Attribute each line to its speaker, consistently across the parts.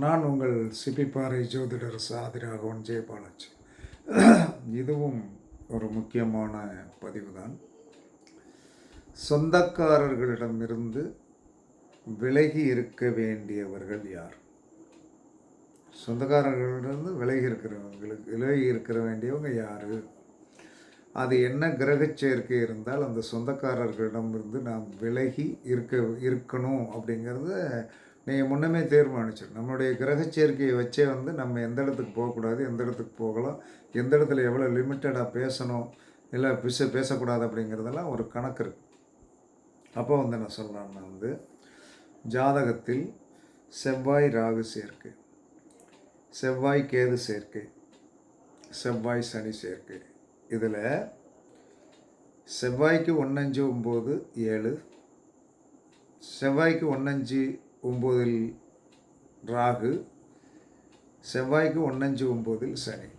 Speaker 1: நான் உங்கள் சிப்பிப்பாறை ஜோதிடர் சாதிராகவன் ஜெயபாலாஜி. இதுவும் ஒரு முக்கியமான பதிவு தான். சொந்தக்காரர்களிடமிருந்து விலகி இருக்க வேண்டியவர்கள் யார்? சொந்தக்காரர்களிடமிருந்து விலகி இருக்கிற வேண்டியவங்க யார்? அது என்ன கிரக சேர்க்கை இருந்தால் அந்த சொந்தக்காரர்களிடமிருந்து நாம் விலகி இருக்கணும் அப்படிங்கிறத நீங்கள் முன்னமே தீர்மானிச்சிடும். நம்மளுடைய கிரக சேர்க்கையை வச்சே நம்ம எந்த இடத்துக்கு போகக்கூடாது, எந்த இடத்துக்கு போகலாம், எந்த இடத்துல எவ்வளோ லிமிட்டடாக பேசணும், இல்லை பேசக்கூடாது அப்படிங்கிறதெல்லாம் ஒரு கணக்கு இருக்குது. அப்போ என்ன சொல்லலாம்னா ஜாதகத்தில் செவ்வாய் ராகு சேர்க்கை, செவ்வாய் கேது சேர்க்கை, செவ்வாய் சனி சேர்க்கை, இதில் செவ்வாய்க்கு 1-5-9 7, செவ்வாய்க்கு 1-5-9 ராகு, செவ்வாய்க்கு 1-5-9 சனி,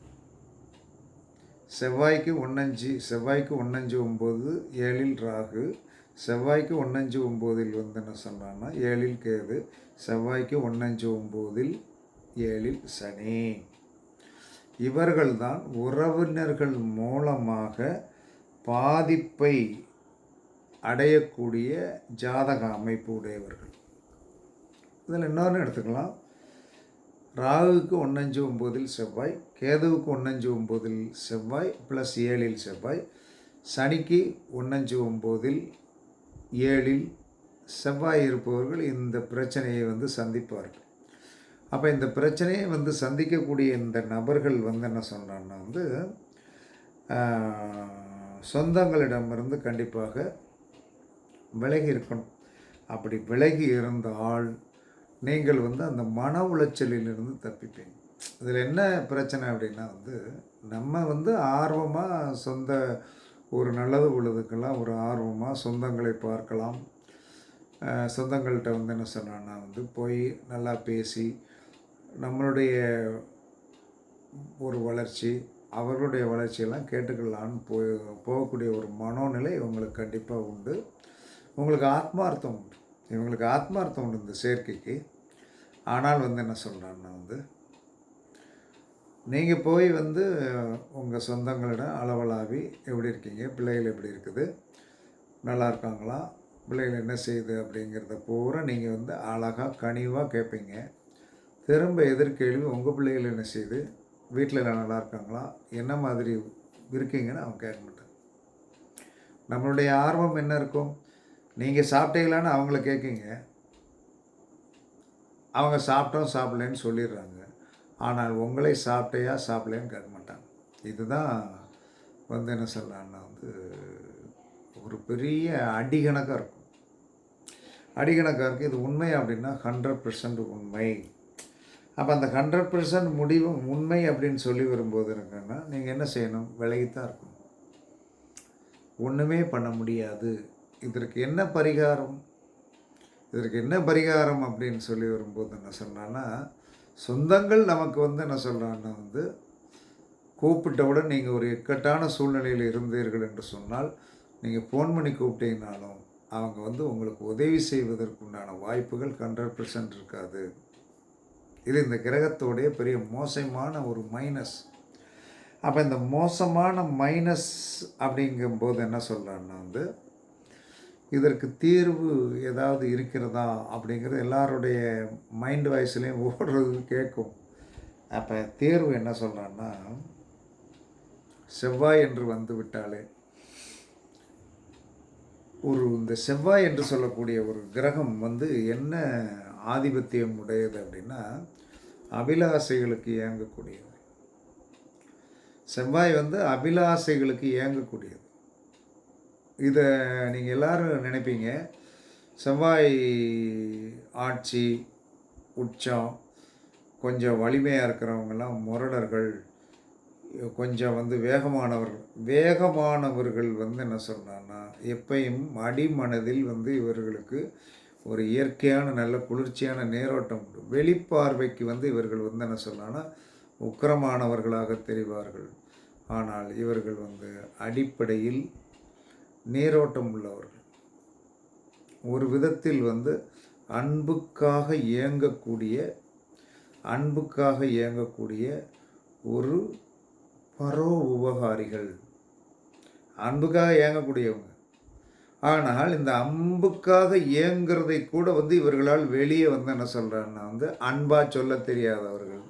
Speaker 1: செவ்வாய்க்கு 1-5-9 ராகு, செவ்வாய்க்கு 1-5-9 என்ன சொன்னான்னா 7 கேது, செவ்வாய்க்கு 1-5-9 சனி. இவர்கள்தான் உறவினர்கள் மூலமாக பாதிப்பை அடையக்கூடிய ஜாதக அமைப்பு உடையவர்கள். இதில் இன்னொன்று எடுத்துக்கலாம். ராகுவுக்கு 1-5-9 செவ்வாய், கேதுவுக்கு 1-5-9 செவ்வாய் ப்ளஸ் 7 செவ்வாய், சனிக்கு 1-5-9 செவ்வாய் இருப்பவர்கள் இந்த பிரச்சனையை சந்திப்பார்கள். அப்போ இந்த பிரச்சனையை சந்திக்கக்கூடிய இந்த நபர்கள் என்ன சொன்னான்னா சொந்தங்களிடமிருந்து கண்டிப்பாக விலகி இருக்கணும். அப்படி விலகி இருந்தால் நீங்கள் அந்த மன உளைச்சலிலிருந்து தப்பிப்பீங்க. இதில் என்ன பிரச்சனை அப்படின்னா நம்ம ஆர்வமாக ஒரு நல்லது உள்ளதுக்கெல்லாம் ஒரு ஆர்வமாக சொந்தங்களை பார்க்கலாம். சொந்தங்கள்கிட்ட என்ன சொன்னான்னா போய் நல்லா பேசி நம்மளுடைய ஒரு வளர்ச்சி, அவர்களுடைய வளர்ச்சியெல்லாம் கேட்டுக்கலான்னு போகக்கூடிய ஒரு மனோநிலை இவங்களுக்கு கண்டிப்பாக உண்டு. உங்களுக்கு ஆத்மார்த்தம் உண்டு, இவங்களுக்கு ஆத்மார்த்தம் உண்டு இந்த சேர்க்கைக்கு. ஆனால் என்ன சொல்கிறான்னா நீங்கள் போய் உங்கள் சொந்தங்களிடம் அளவலாவி எப்படி இருக்கீங்க, பிள்ளைகள் எப்படி இருக்குது, நல்லா இருக்காங்களா, பிள்ளைகள் என்ன செய்யுது அப்படிங்கிறத பூரா நீங்கள் அழகாக கனிவாக கேட்பீங்க. திரும்ப எதிர்கேள்வி உங்கள் பிள்ளைகள் என்ன செய்யுது, வீட்டில் நல்லா இருக்காங்களா, என்ன மாதிரி இருக்கீங்கன்னு அவங்க கேட்க மாட்டாங்க. நம்மளுடைய ஆர்வம் என்ன இருக்கும், நீங்கள் சாப்பிட்டீங்களான்னு அவங்கள கேட்குங்க. அவங்க சாப்பிட்டோம் சாப்பிடலன்னு சொல்லிடுறாங்க. ஆனால் உங்களை சாப்பிட்டையா சாப்பிடலன்னு கேட்க மாட்டாங்க. இதுதான் என்ன சொல்லலான்னா ஒரு பெரிய அடிகணக்காக இருக்கும். அடிகணக்காக இருக்குது. இது உண்மை அப்படின்னா 100% உண்மை. அப்போ அந்த 100% முடிவு உண்மை அப்படின்னு சொல்லி வரும்போது இருக்குன்னா நீங்கள் என்ன செய்யணும், விலகித்தான் இருக்கணும். ஒன்றுமே பண்ண முடியாது. இதற்கு என்ன பரிகாரம், அப்படின்னு சொல்லி வரும்போது என்ன சொன்னான்னா சொந்தங்கள் நமக்கு என்ன சொல்கிறான்னா கூப்பிட்டவுடன் நீங்கள் ஒரு இக்கட்டான சூழ்நிலையில் இருந்தீர்கள் என்று சொன்னால் நீங்கள் ஃபோன் பண்ணி கூப்பிட்டீங்கனாலும் அவங்க உங்களுக்கு உதவி செய்வதற்குண்டான வாய்ப்புகள் 100% இருக்காது. இது இந்த கிரகத்தோடைய பெரிய மோசமான ஒரு மைனஸ். அப்போ இந்த மோசமான மைனஸ் அப்படிங்கும்போது என்ன சொல்கிறான்னா இதற்கு தீர்வு ஏதாவது இருக்கிறதா அப்படிங்கிறது எல்லாருடைய மைண்ட் வாய்ஸ்லேயும் ஓடுறது கேட்கும். அப்போ தீர்வு என்ன சொல்கிறான்னா செவ்வாய் என்று விட்டாலே இந்த செவ்வாய் என்று சொல்லக்கூடிய ஒரு கிரகம் என்ன ஆதிபத்தியம் உடையது அப்படின்னா அபிலாசைகளுக்கு இயங்கக்கூடியது. செவ்வாய் அபிலாசைகளுக்கு இயங்கக்கூடியது. இதை நீங்கள் எல்லோரும் நினைப்பீங்க, செவ்வாய் ஆட்சி உச்சம் கொஞ்சம் வலிமையாக இருக்கிறவங்கெல்லாம் முரடர்கள், கொஞ்சம் வேகமானவர்கள் என்ன சொன்னான்னா எப்பயும் அடிமனதில் இவர்களுக்கு ஒரு இயற்கையான நல்ல குளிர்ச்சியான நேரோட்டம் உண்டு. வெளிப்பார்வைக்கு இவர்கள் என்ன சொன்னான்னா உக்கிரமானவர்களாக தெரிவார்கள். ஆனால் இவர்கள் அடிப்படையில் நேரோட்டம் உள்ளவர்கள். ஒரு விதத்தில் அன்புக்காக இயங்கக்கூடிய அன்புக்காக இயங்கக்கூடிய ஒரு பரோ உபகாரிகள், அன்புக்காக இயங்கக்கூடியவங்க. ஆனால் இந்த அன்புக்காக இயங்குறதை கூட இவர்களால் வெளியே என்ன சொல்கிறான்னா அன்பாக சொல்ல தெரியாதவர்கள்.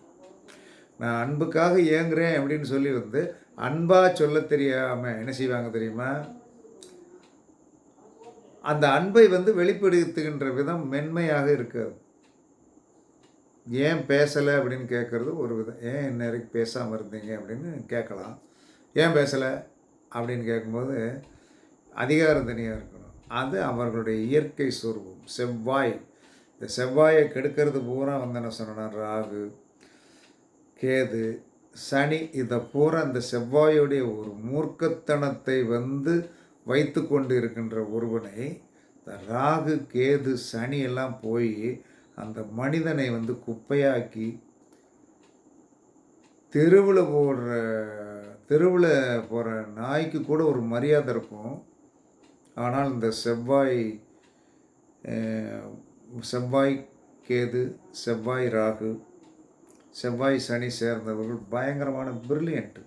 Speaker 1: நான் அன்புக்காக இயங்குறேன் அப்படின்னு சொல்லி அன்பாக சொல்ல தெரியாமல் என்ன செய்வாங்க தெரியுமா? அந்த அன்பை வெளிப்படுத்துகின்ற விதம் மென்மையாக இருக்காது. ஏன் பேசலை அப்படின்னு கேட்குறது ஒரு விதம். ஏன் இந்நேரம் பேசாமல் இருந்தீங்க அப்படின்னு கேட்கலாம். ஏன் பேசலை அப்படின்னு கேட்கும்போது அதிகாரம் தனியாக இருக்கணும். அது அவர்களுடைய இயற்கை சொரூபம். செவ்வாய், இந்த செவ்வாயை கெடுக்கிறது பூரா என்ன சொன்னா ராகு, கேது, சனி, இதை பூரா இந்த செவ்வாயுடைய ஒரு மூர்க்கத்தனத்தை வைத்து கொண்டு இருக்கின்ற ஒருவனை இந்த ராகு, கேது, சனி எல்லாம் போய் அந்த மனிதனை குப்பையாக்கி தெருவில் போகிற நாய்க்கு கூட ஒரு மரியாதை இருக்கும். ஆனால் இந்த செவ்வாய் கேது, செவ்வாய் ராகு, செவ்வாய் சனி சேர்ந்தவர்கள் பயங்கரமான பிரில்லியன்ட்டு.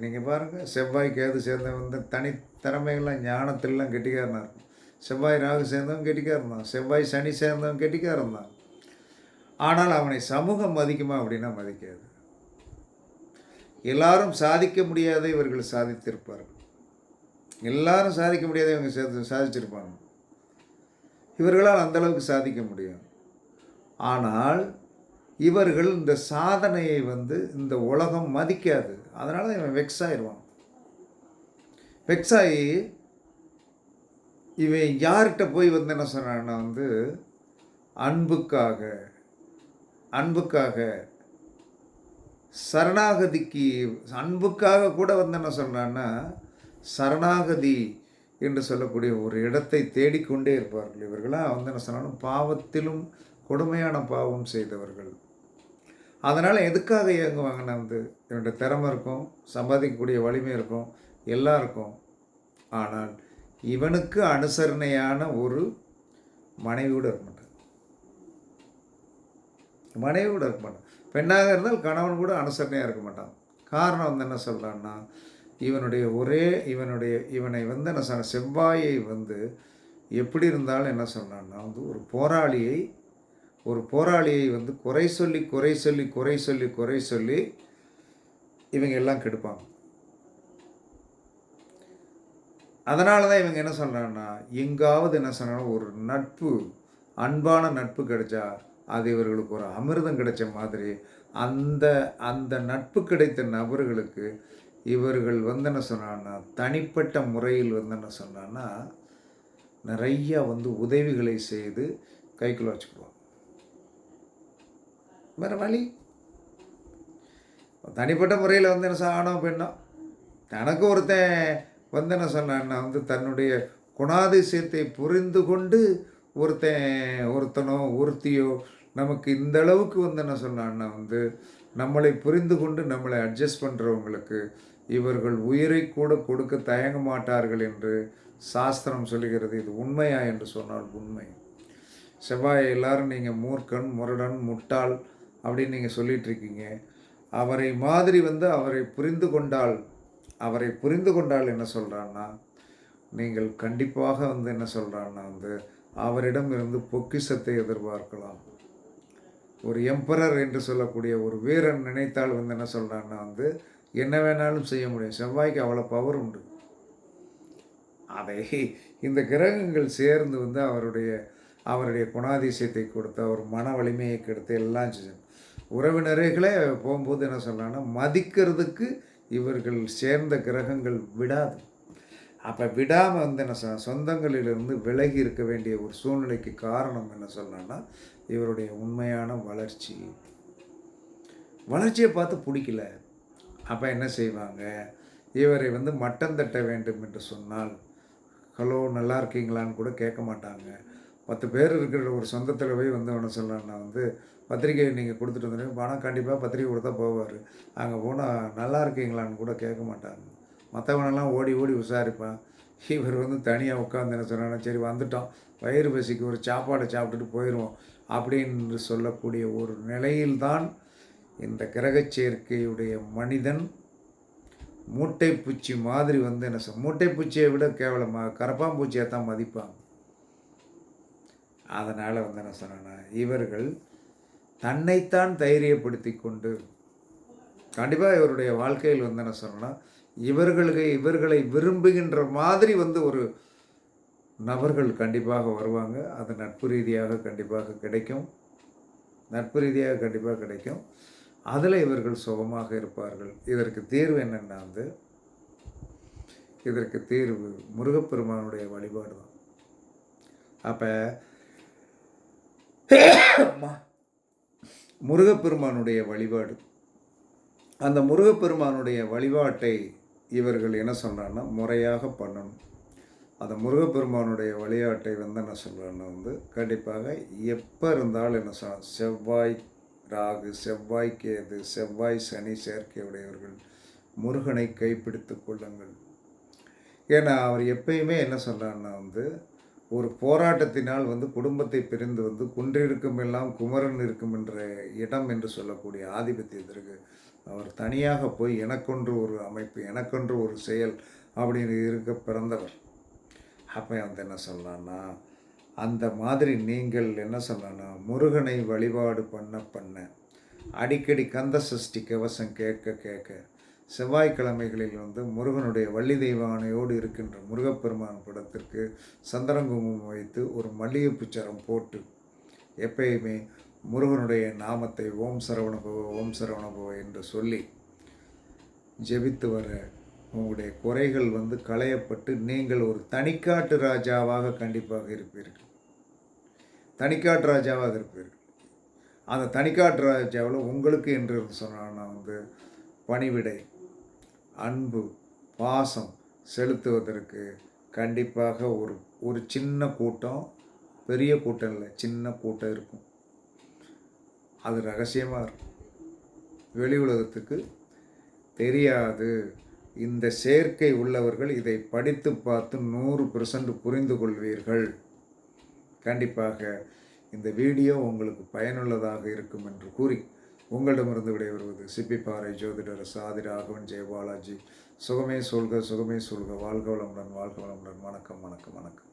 Speaker 1: நீங்கள் பாருங்கள், செவ்வாய் கேது சேர்ந்தவன் தனித்திறமைகள்லாம் ஞானத்திலாம் கெட்டிக்காரனாக இருக்கும். செவ்வாய் ராகு சேர்ந்தவன் கெட்டிக்காரன் தான். செவ்வாய் சனி சேர்ந்தவன் கெட்டிக்காரன் தான். ஆனால் அவனை சமூகம் மதிக்குமா அப்படின்னா மதிக்காது. எல்லாரும் சாதிக்க முடியாத இவர்கள் சாதித்திருப்பார்கள். எல்லாரும் சாதிக்க முடியாத இவங்க சாதிச்சிருப்பாங்க. இவர்களால் அந்தளவுக்கு சாதிக்க முடியும். ஆனால் இவர்கள் இந்த சாதனையை இந்த உலகம் மதிக்காது. அதனால தான் இவன் வெக்ஸ் ஆயிடுவான். வெக்ஸ் ஆகி இவன் யார்கிட்ட போய் என்ன சொன்னான்னா அன்புக்காக சரணாகதிக்கு, அன்புக்காக கூட என்ன சொல்கிறான்னா சரணாகதி என்று சொல்லக்கூடிய ஒரு இடத்தை தேடிக்கொண்டே இருப்பார்கள். இவர்களாம் என்ன சொன்னாலும் பாவத்திலும் கொடுமையான பாவம் செய்தவர்கள். அதனால் எதுக்காக இயங்குவாங்கன்னா இவனுடைய திறமை இருக்கும், சம்பாதிக்கக்கூடிய வலிமை இருக்கும், எல்லாம் இருக்கும். ஆனால் இவனுக்கு அனுசரணையான ஒரு மனைவியோடு இருக்க மாட்டான். பெண்ணாக இருந்தால் கணவன் கூட அனுசரணையாக இருக்க மாட்டான். காரணம் என்ன சொல்கிறான்னா இவனை என்ன சொன்ன செவ்வாயை எப்படி இருந்தாலும் என்ன சொன்னான்னா ஒரு போராளியை குறை சொல்லி இவங்க எல்லாம் கெடுப்பாங்க. அதனால தான் இவங்க என்ன சொல்கிறாங்கன்னா எங்காவது என்ன சொன்னாலும் ஒரு நட்பு, அன்பான நட்பு கிடைச்சா அது இவர்களுக்கு ஒரு அமிர்தம் கிடைச்ச மாதிரி அந்த நட்பு கிடைத்த நபர்களுக்கு இவர்கள் என்ன சொன்னான்னா தனிப்பட்ட முறையில் என்ன சொன்னான்னா நிறையா உதவிகளை செய்து கைக்குள்ள வச்சுக்குவாங்க. வேறு வழி தனிப்பட்ட முறையில் என்ன ஆணோ பெண்ணோ தனக்கு ஒருத்தன் என்ன சொன்னான்னா தன்னுடைய குணாதிசயத்தை புரிந்து கொண்டு ஒருத்தனோ ஒருத்தியோ நமக்கு இந்த அளவுக்கு என்ன சொன்னான்னா நம்மளை புரிந்து கொண்டு நம்மளை அட்ஜஸ்ட் பண்ணுறவங்களுக்கு இவர்கள் உயிரை கூட கொடுக்க தயங்க மாட்டார்கள் என்று சாஸ்திரம் சொல்லுகிறது. இது உண்மையா என்று சொன்னால் உண்மை. செவ்வாய் எல்லாரும் நீங்கள் மூர்க்கன், முரடன், முட்டாள் அப்படின்னு நீங்கள் சொல்லிகிட்ருக்கீங்க. அவரை மாதிரி அவரை புரிந்து கொண்டால் என்ன சொல்கிறான்னா நீங்கள் கண்டிப்பாக என்ன சொல்கிறான்னா அவரிடம் இருந்து பொக்கிஷத்தை எதிர்பார்க்கலாம். ஒரு எம்பரர் என்று சொல்லக்கூடிய ஒரு வீரன் நினைத்தால் என்ன சொல்கிறான்னா என்ன வேணாலும் செய்ய முடியும். செவ்வாய்க்கு அவ்வளோ பவர் உண்டு. அதை இந்த கிரகங்கள் சேர்ந்து அவருடைய குணாதிசயத்தை கொடுத்து அவர் மன வலிமையை கெடுத்து எல்லாம் செஞ்சு உறவினர்களே போகும்போது என்ன சொல்கிறாங்கன்னா மதிக்கிறதுக்கு இவர்கள் சேர்ந்த கிரகங்கள் விடாது. அப்போ விடாமல் என்ன சொந்தங்களிலிருந்து விலகி இருக்க வேண்டிய ஒரு சூழ்நிலைக்கு காரணம் என்ன சொல்லலாம்னா இவருடைய உண்மையான வளர்ச்சியை பார்த்து பிடிக்கல. அப்போ என்ன செய்வாங்க, இவரை மட்டம் தட்ட வேண்டும் என்று சொன்னால் ஹலோ நல்லா இருக்கீங்களான்னு கூட கேட்க மாட்டாங்க. 10 பேர் இருக்கிற ஒரு சொந்தத்தில் போய் என்ன சொல்லலான்னா பத்திரிக்கை நீங்கள் கொடுத்துட்டு வந்துடுங்க, பணம் கண்டிப்பாக பத்திரிக்கை கொடுத்தா போவார். அங்கே போனால் நல்லா இருக்கீங்களான்னு கூட கேட்க மாட்டாங்க. மற்றவனெல்லாம் ஓடி ஓடி விசாரிப்பான். இவர் வந்து தனியாக உட்காந்து என்ன சொன்னாங்கன்னா, சரி வந்துட்டோம், வயிறு பசிக்கு ஒரு சாப்பாடை சாப்பிட்டுட்டு போயிடுவோம் அப்படின்னு சொல்லக்கூடிய ஒரு நிலையில்தான் இந்த கிரகச் சேர்க்கையுடைய மனிதன் மூட்டைப்பூச்சி மாதிரி வந்து என்ன சொல், மூட்டைப்பூச்சியை விட கேவலமாக கரப்பாம்பூச்சியை தான் மதிப்பாங்க. அதனால் வந்து என்ன சொன்னேன்னா, இவர்கள் தன்னைத்தான் தைரியப்படுத்தி கொண்டு கண்டிப்பாக இவருடைய வாழ்க்கையில் வந்து என்ன சொன்னேன்னா, இவர்களை விரும்புகின்ற மாதிரி வந்து ஒரு நபர்கள் கண்டிப்பாக வருவாங்க. அது நட்பு ரீதியாக கண்டிப்பாக கிடைக்கும். நட்பு ரீதியாக கண்டிப்பாக கிடைக்கும். அதில் இவர்கள் சுகமாக இருப்பார்கள். இதற்கு தீர்வு என்னென்னா வந்து, இதற்கு தீர்வு முருகப்பெருமானுடைய வழிபாடு தான். அப்போ முருகப்பெருமானுடைய வழிபாடு, அந்த முருகப்பெருமானுடைய வழிபாட்டை இவர்கள் என்ன சொல்கிறாங்கன்னா முறையாக பண்ணணும். அந்த முருகப்பெருமானுடைய விளையாட்டை வந்து என்ன சொல்கிறேன்னா வந்து கண்டிப்பாக எப்போ இருந்தாலும் என்ன சொல்ல, செவ்வாய் ராகு, செவ்வாய் கேது, செவ்வாய் சனி சேர்க்கையுடையவர்கள் முருகனை கைப்பிடித்து கொள்ளுங்கள். ஏன்னா அவர் எப்பயுமே என்ன சொல்கிறாருன்னா வந்து, ஒரு போராட்டத்தினால் வந்து குடும்பத்தை பிரிந்து வந்து குன்றிருக்கும் எல்லாம் குமரன் இருக்கும் என்ற இடம் என்று சொல்லக்கூடிய ஆதிபத்தியத்திற்கு அவர் தனியாக போய் எனக்கொன்று ஒரு அமைப்பு, எனக்கொன்று ஒரு செயல் அப்படின்னு இருக்க பிறந்தவர். அப்போ வந்து என்ன சொல்லலான்னா, அந்த மாதிரி நீங்கள் என்ன சொல்லலான்னா, முருகனை வழிபாடு பண்ண அடிக்கடி கந்த சஷ்டி கவசம் கேட்க செவ்வாய்க்கிழமைகளில் வந்து முருகனுடைய வள்ளி தெய்வானையோடு இருக்கின்ற முருகப்பெருமான் படத்திற்கு சந்தனம் குங்குமம் வைத்து ஒரு மல்லிகைப்பூ சரம் போட்டு எப்பயுமே முருகனுடைய நாமத்தை ஓம் சரவணபவ ஓம் சரவணபவ என்று சொல்லி ஜெபித்து வர உங்களுடைய குறைகள் வந்து களையப்பட்டு நீங்கள் ஒரு தனிக்காட்டு ராஜாவாக கண்டிப்பாக இருப்பீர்கள். தனிக்காட்டு ராஜாவாக இருப்பீர்கள். அந்த தனிக்காட்டு ராஜாவில் உங்களுக்கு என்று சொன்னால் வந்து பணிவிடை, அன்பு, பாசம் செலுத்துவதற்கு கண்டிப்பாக ஒரு சின்ன கூட்டம், பெரிய கூட்டம் இல்லை, சின்ன கூட்டம் இருக்கும். அது ரகசியமாக இருக்கும், வெளி உலகத்துக்கு தெரியாது. இந்த சேர்க்கை உள்ளவர்கள் இதை படித்து பார்த்து 100% புரிந்து கொள்வீர்கள். கண்டிப்பாக இந்த வீடியோ உங்களுக்கு பயனுள்ளதாக இருக்கும் என்று கூறி உங்களிடமிருந்து விடைபெறுவது சிப்பிப்பாறை ஜோதிடர் சாதி ராகவன் ஜெயபாலாஜி. சுகமே சொல்க, சுகமே சொல்க. வாழ்க வளமுடன், வாழ்க வளமுடன். வணக்கம், வணக்கம், வணக்கம்.